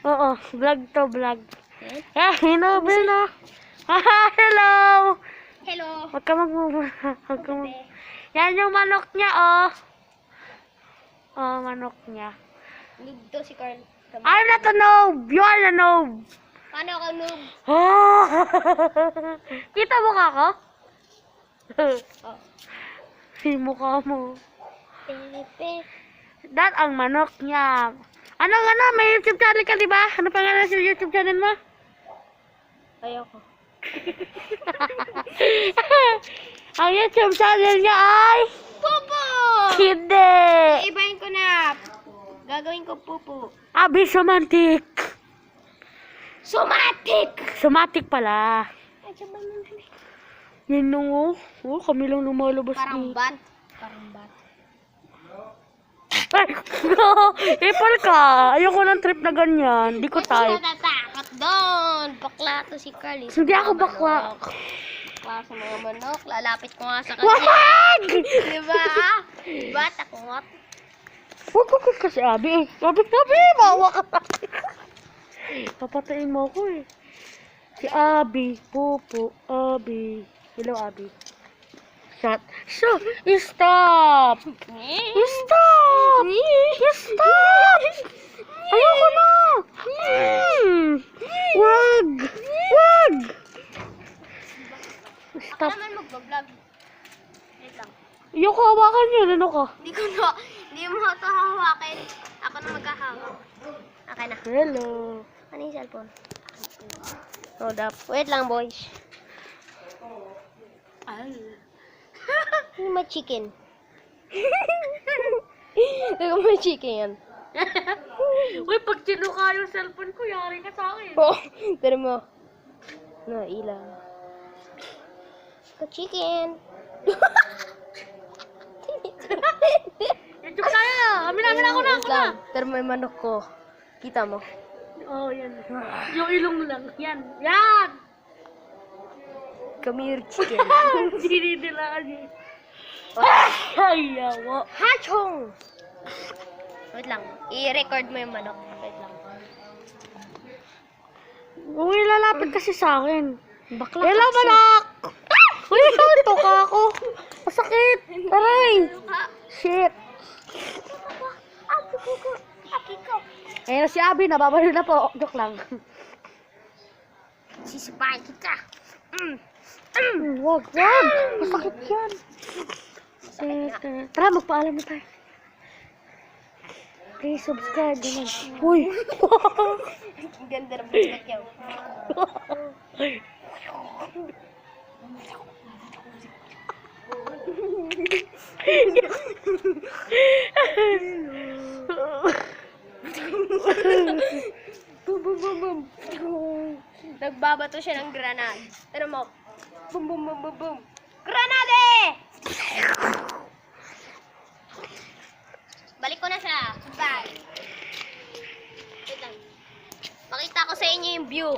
Oo, vlog to, vlog. Ah, hinobel na. Hello! Hello. Huwag ka Yan yung manok niya, oh. Oh, manok niya. Noob to si Carl. I'm not a noob! You are a noob! Paano ka noob? Oh! Kita mo ka ko? Oh. Si mukha mo. Pepe. That ang manok niya. Ano, may YouTube channel ka, di ba? Ano pangalan sa YouTube channel mo? Ayoko. Ang YouTube channel niya ay... Pupo! Hindi! Iibahin ko na. Gagawin ko pupo. Abi, Somatic. Somatic! Somatic pala. Ay, sabay mo na. Yan nung, oh, kami lang lumalabas Parang dito. bat. Parang bat. Ay, ipal ka. Ayoko ng trip na ganyan. Di ko type. Natatakot doon. Bakla to si Carl. Hindi ako bakla. Bakla sa mga manok. Lalapit ko nga sa kanya. Wag! Diba? Diba? Takot. Wag kasi, Abi. Abi, bawa ka. Papatayin mo ako eh. Si Abi, Pupo, Abi. Hello, Abi. Stop! Stop! Stop! Ayoko na! Wag! Wag! Stop! Ako naman mag-vlog. Wait lang. Ayoko hawakan yun. Ano ka? Hindi mo ito hahawakin. Ako na maghahawak. Okay na. Hello. Ano yung cellphone? Hold up. Wait lang, boys. Ano may chicken? Ano may chicken yan? Uy, pag sinuka yung cellphone ko, yari ka sa akin. Oh, pero mo. No, ilaw. Chicken. YouTube tayo. Amin ako na. Pero may manok ko. Kita mo? Oh, yan. Yung ilong lang. Yan. Yan! Come here, chicken. Dinidilaan niya. Ay, yawa. Hachong! Wait lang. I-record mo yung manok. Wait lang. Uy, lalapit kasi sa akin. Bakla hello, manok! Uy, ito ka ako. Masakit. Aray. Shit. Ayun si Abi, nababalo na po. Joke lang. Sisipahin kita. Wag. Masakit yan. Tara, magpaalam na tayo. Please subscribe naman. Uy. Ang ganda ng bulat yan. Boom. Nagbabato siya ng granada. Pero mo, boom. Granade! Balik ko na siya. Bye. Wait lang. Makita ko sa inyo yung view.